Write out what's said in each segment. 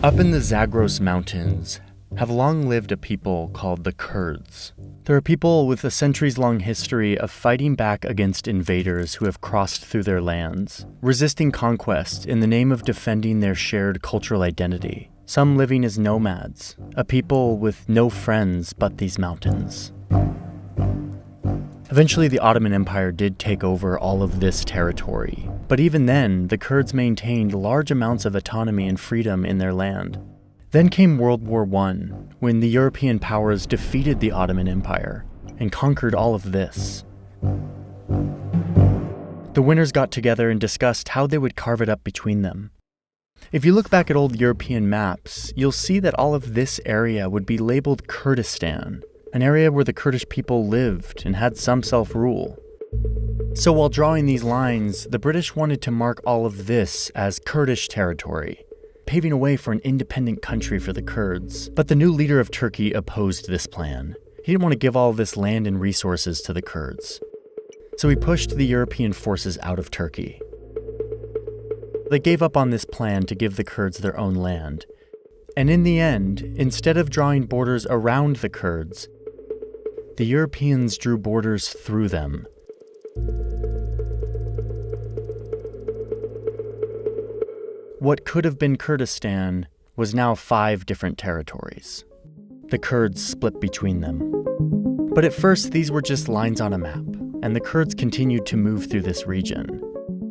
Up in the Zagros Mountains have long lived a people called the Kurds. They're a people with a centuries-long history of fighting back against invaders who have crossed through their lands, resisting conquest in the name of defending their shared cultural identity. Some living as nomads, a people with no friends but these mountains. Eventually, the Ottoman Empire did take over all of this territory, but even then, the Kurds maintained large amounts of autonomy and freedom in their land. Then came World War I, when the European powers defeated the Ottoman Empire and conquered all of this. The winners got together and discussed how they would carve it up between them. If you look back at old European maps, you'll see that all of this area would be labeled Kurdistan, an area where the Kurdish people lived and had some self-rule. So while drawing these lines, the British wanted to mark all of this as Kurdish territory, paving a way for an independent country for the Kurds. But the new leader of Turkey opposed this plan. He didn't want to give all of this land and resources to the Kurds. So he pushed the European forces out of Turkey. They gave up on this plan to give the Kurds their own land. And in the end, instead of drawing borders around the Kurds, the Europeans drew borders through them. What could have been Kurdistan was now 5 different territories. The Kurds split between them. But at first, these were just lines on a map, and the Kurds continued to move through this region.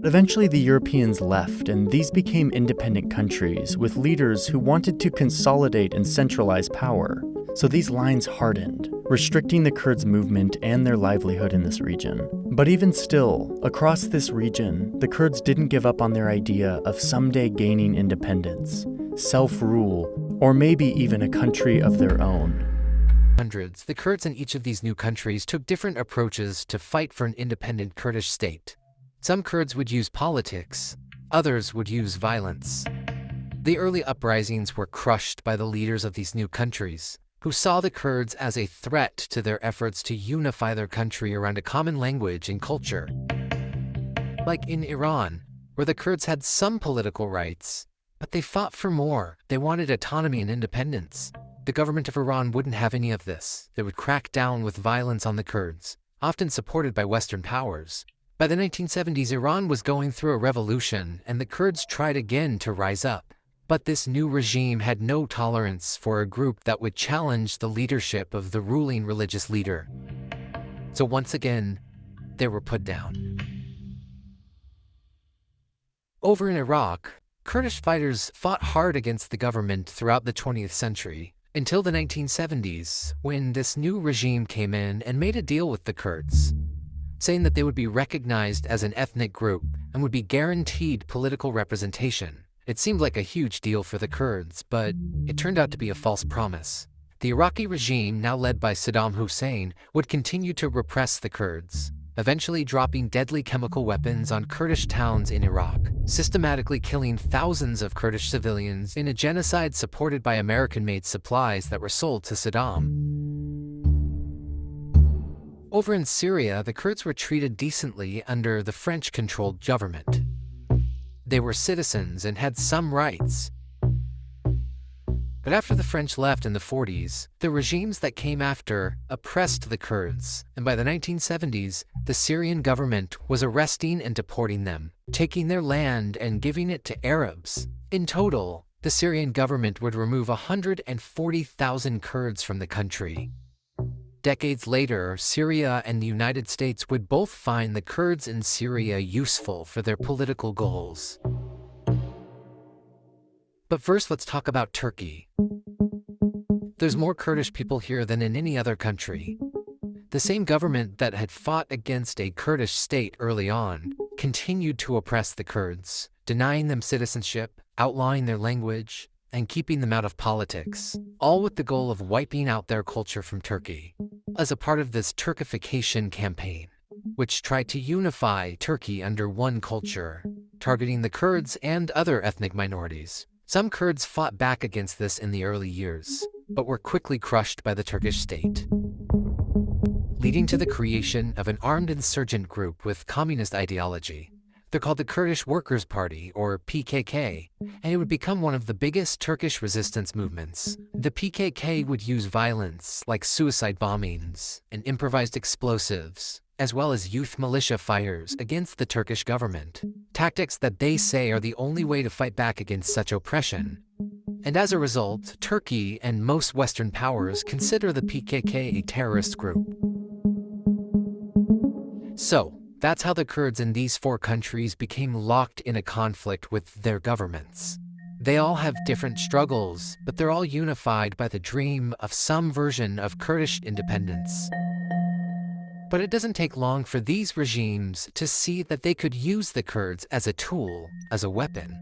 Eventually, the Europeans left, and these became independent countries with leaders who wanted to consolidate and centralize power. So these lines hardened, restricting the Kurds' movement and their livelihood in this region. But even still, across this region, the Kurds didn't give up on their idea of someday gaining independence, self-rule, or maybe even a country of their own. Hundreds, the Kurds in each of these new countries took different approaches to fight for an independent Kurdish state. Some Kurds would use politics, others would use violence. The early uprisings were crushed by the leaders of these new countries, who saw the Kurds as a threat to their efforts to unify their country around a common language and culture. Like in Iran, where the Kurds had some political rights, but they fought for more. They wanted autonomy and independence. The government of Iran wouldn't have any of this. They would crack down with violence on the Kurds, often supported by Western powers. By the 1970s, Iran was going through a revolution, and the Kurds tried again to rise up. But this new regime had no tolerance for a group that would challenge the leadership of the ruling religious leader. So once again, they were put down. Over in Iraq, Kurdish fighters fought hard against the government throughout the 20th century, until the 1970s, when this new regime came in and made a deal with the Kurds, saying that they would be recognized as an ethnic group and would be guaranteed political representation. It seemed like a huge deal for the Kurds, but it turned out to be a false promise. The Iraqi regime, now led by Saddam Hussein, would continue to repress the Kurds, eventually dropping deadly chemical weapons on Kurdish towns in Iraq, systematically killing thousands of Kurdish civilians in a genocide supported by American-made supplies that were sold to Saddam. Over in Syria, the Kurds were treated decently under the French-controlled government. They were citizens and had some rights. But after the French left in the 40s, the regimes that came after oppressed the Kurds, and by the 1970s, the Syrian government was arresting and deporting them, taking their land and giving it to Arabs. In total, the Syrian government would remove 140,000 Kurds from the country. Decades later, Syria and the United States would both find the Kurds in Syria useful for their political goals. But first, let's talk about Turkey. There's more Kurdish people here than in any other country. The same government that had fought against a Kurdish state early on continued to oppress the Kurds, denying them citizenship, outlawing their language, and keeping them out of politics, all with the goal of wiping out their culture from Turkey. As a part of this Turkification campaign, which tried to unify Turkey under one culture, targeting the Kurds and other ethnic minorities. Some Kurds fought back against this in the early years, but were quickly crushed by the Turkish state, leading to the creation of an armed insurgent group with communist ideology. They're called the Kurdish Workers' Party, or PKK, and it would become one of the biggest Turkish resistance movements. The PKK would use violence, like suicide bombings and improvised explosives, as well as youth militia fires against the Turkish government, tactics that they say are the only way to fight back against such oppression. And as a result, Turkey and most Western powers consider the PKK a terrorist group. So, that's how the Kurds in these 4 countries became locked in a conflict with their governments. They all have different struggles, but they're all unified by the dream of some version of Kurdish independence. But it doesn't take long for these regimes to see that they could use the Kurds as a tool, as a weapon.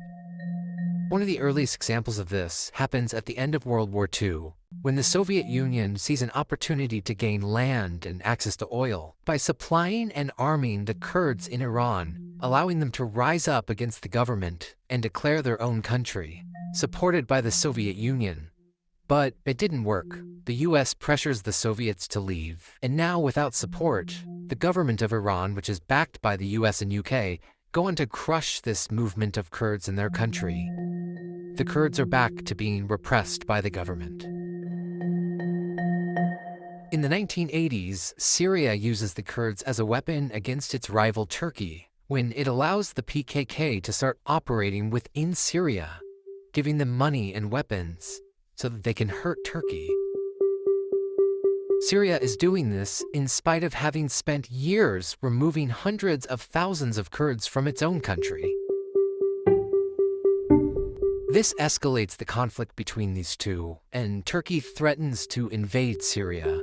One of the earliest examples of this happens at the end of World War II, when the Soviet Union sees an opportunity to gain land and access to oil by supplying and arming the Kurds in Iran, allowing them to rise up against the government and declare their own country, supported by the Soviet Union. But it didn't work. The US pressures the Soviets to leave, and now without support, the government of Iran, which is backed by the US and UK, go on to crush this movement of Kurds in their country. The Kurds are back to being repressed by the government. In the 1980s, Syria uses the Kurds as a weapon against its rival Turkey, when it allows the PKK to start operating within Syria, giving them money and weapons so that they can hurt Turkey. Syria is doing this in spite of having spent years removing hundreds of thousands of Kurds from its own country. This escalates the conflict between these two, and Turkey threatens to invade Syria.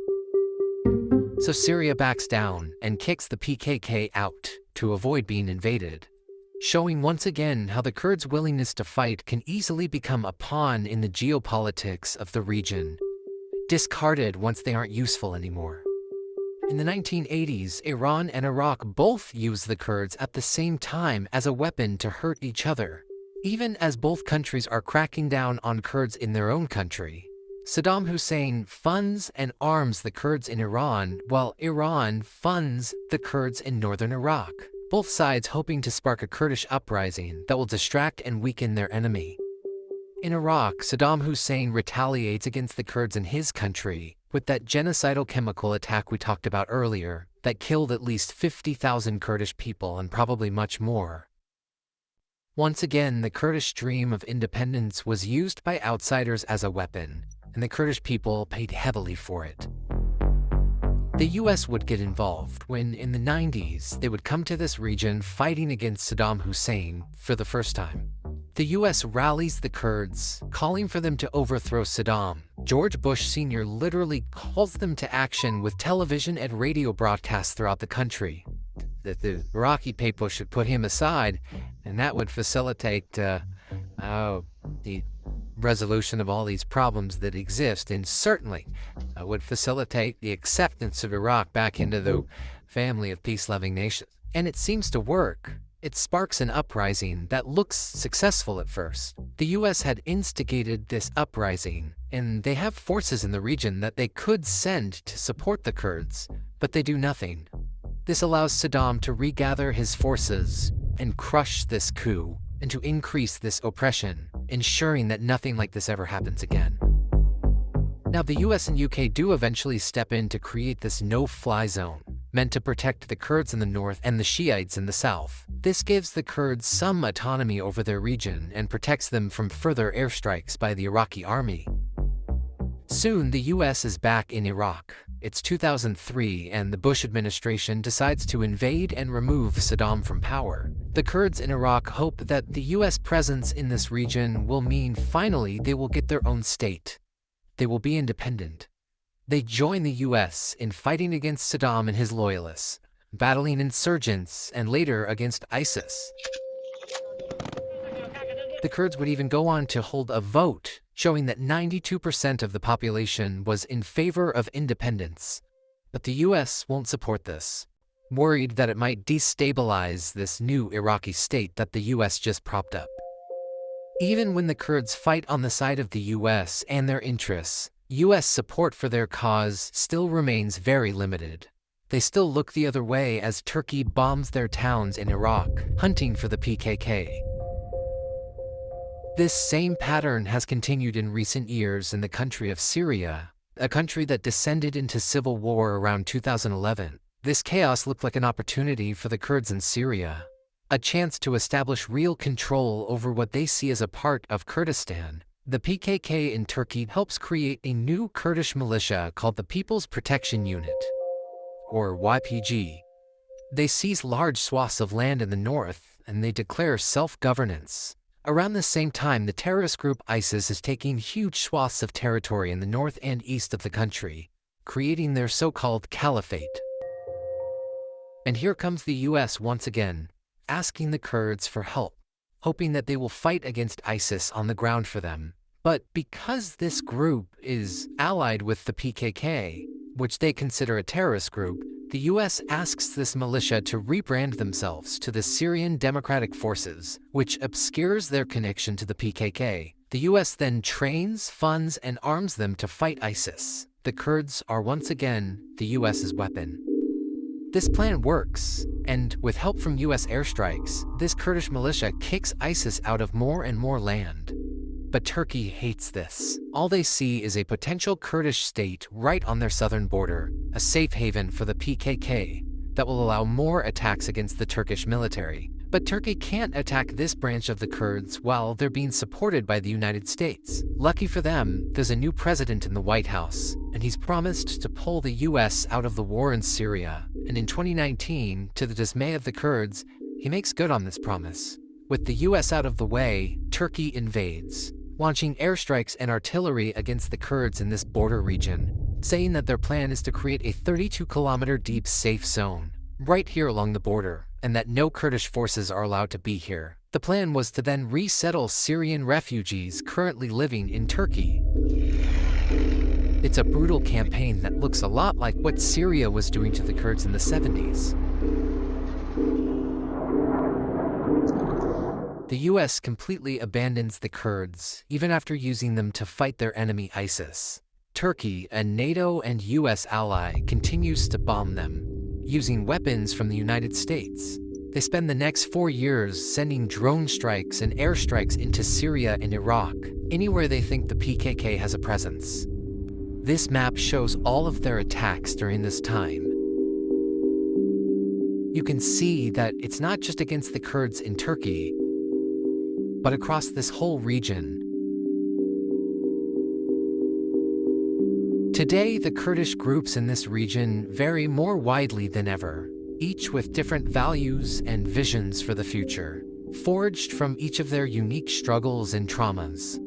So Syria backs down and kicks the PKK out to avoid being invaded, showing once again how the Kurds' willingness to fight can easily become a pawn in the geopolitics of the region, discarded once they aren't useful anymore. In the 1980s, Iran and Iraq both used the Kurds at the same time as a weapon to hurt each other. Even as both countries are cracking down on Kurds in their own country, Saddam Hussein funds and arms the Kurds in Iran, while Iran funds the Kurds in northern Iraq, both sides hoping to spark a Kurdish uprising that will distract and weaken their enemy. In Iraq, Saddam Hussein retaliates against the Kurds in his country with that genocidal chemical attack we talked about earlier that killed at least 50,000 Kurdish people and probably much more. Once again, the Kurdish dream of independence was used by outsiders as a weapon, and the Kurdish people paid heavily for it. The US would get involved when, in the 90s, they would come to this region fighting against Saddam Hussein for the first time. The US rallies the Kurds, calling for them to overthrow Saddam. George Bush Sr. literally calls them to action with television and radio broadcasts throughout the country, that the Iraqi people should put him aside, and that would facilitate the resolution of all these problems that exist, and certainly would facilitate the acceptance of Iraq back into the family of peace-loving nations. And it seems to work. It sparks an uprising that looks successful at first. The US had instigated this uprising, and they have forces in the region that they could send to support the Kurds, but they do nothing. This allows Saddam to regather his forces and crush this coup, and to increase this oppression, ensuring that nothing like this ever happens again. Now, the US and UK do eventually step in to create this no-fly zone, meant to protect the Kurds in the north and the Shiites in the south. This gives the Kurds some autonomy over their region and protects them from further airstrikes by the Iraqi army. Soon, the US is back in Iraq. It's 2003, and the Bush administration decides to invade and remove Saddam from power. The Kurds in Iraq hope that the US presence in this region will mean finally they will get their own state. They will be independent. They join the US in fighting against Saddam and his loyalists, battling insurgents, and later against ISIS. The Kurds would even go on to hold a vote, showing that 92% of the population was in favor of independence. But the US won't support this, worried that it might destabilize this new Iraqi state that the US just propped up. Even when the Kurds fight on the side of the US and their interests, US support for their cause still remains very limited. they still look the other way as Turkey bombs their towns in Iraq, hunting for the PKK. This same pattern has continued in recent years in the country of Syria, a country that descended into civil war around 2011. This chaos looked like an opportunity for the Kurds in Syria, a chance to establish real control over what they see as a part of Kurdistan. The PKK in Turkey helps create a new Kurdish militia called the People's Protection Unit, or YPG. They seize large swaths of land in the north, and they declare self-governance. Around the same time, the terrorist group ISIS is taking huge swaths of territory in the north and east of the country, creating their so-called caliphate. And here comes the US once again, asking the Kurds for help, hoping that they will fight against ISIS on the ground for them. But because this group is allied with the PKK, which they consider a terrorist group, the US asks this militia to rebrand themselves to the Syrian Democratic Forces, which obscures their connection to the PKK. The US then trains, funds, and arms them to fight ISIS. The Kurds are once again the US's weapon. This plan works, and with help from US airstrikes, this Kurdish militia kicks ISIS out of more and more land. But Turkey hates this. All they see is a potential Kurdish state right on their southern border, a safe haven for the PKK that will allow more attacks against the Turkish military. But Turkey can't attack this branch of the Kurds while they're being supported by the United States. Lucky for them, there's a new president in the White House, and he's promised to pull the US out of the war in Syria. And in 2019, to the dismay of the Kurds, he makes good on this promise. With the US out of the way, Turkey invades, launching airstrikes and artillery against the Kurds in this border region, saying that their plan is to create a 32-kilometer deep safe zone right here along the border, and that no Kurdish forces are allowed to be here. The plan was to then resettle Syrian refugees currently living in Turkey. It's a brutal campaign that looks a lot like what Syria was doing to the Kurds in the 70s. The US completely abandons the Kurds, even after using them to fight their enemy ISIS. Turkey, a NATO and US ally, continues to bomb them, using weapons from the United States. They spend the next 4 years sending drone strikes and airstrikes into Syria and Iraq, anywhere they think the PKK has a presence. This map shows all of their attacks during this time. You can see that it's not just against the Kurds in Turkey, but across this whole region. Today, the Kurdish groups in this region vary more widely than ever, each with different values and visions for the future, forged from each of their unique struggles and traumas.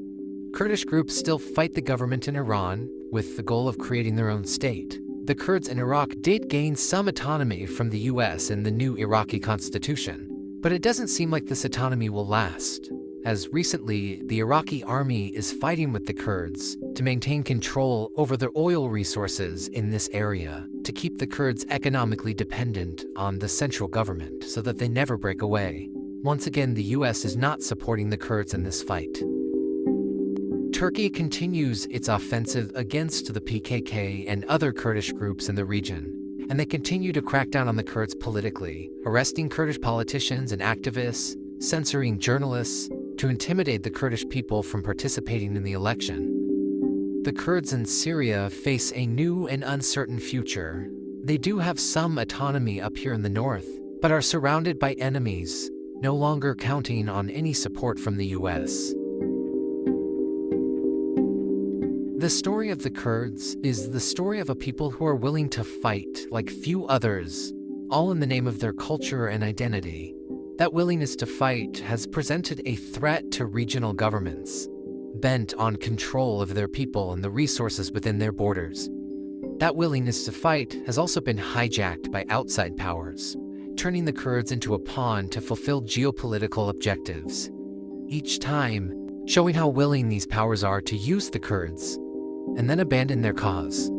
Kurdish groups still fight the government in Iran with the goal of creating their own state. The Kurds in Iraq did gain some autonomy from the US in the new Iraqi constitution, but it doesn't seem like this autonomy will last, as recently the Iraqi army is fighting with the Kurds to maintain control over their oil resources in this area, to keep the Kurds economically dependent on the central government so that they never break away. Once again, the US is not supporting the Kurds in this fight. Turkey continues its offensive against the PKK and other Kurdish groups in the region, and they continue to crack down on the Kurds politically, arresting Kurdish politicians and activists, censoring journalists, to intimidate the Kurdish people from participating in the election. The Kurds in Syria face a new and uncertain future. They do have some autonomy up here in the north, but are surrounded by enemies, no longer counting on any support from the US. The story of the Kurds is the story of a people who are willing to fight like few others, all in the name of their culture and identity. That willingness to fight has presented a threat to regional governments, bent on control of their people and the resources within their borders. That willingness to fight has also been hijacked by outside powers, turning the Kurds into a pawn to fulfill geopolitical objectives, each time showing how willing these powers are to use the Kurds and then abandon their cause.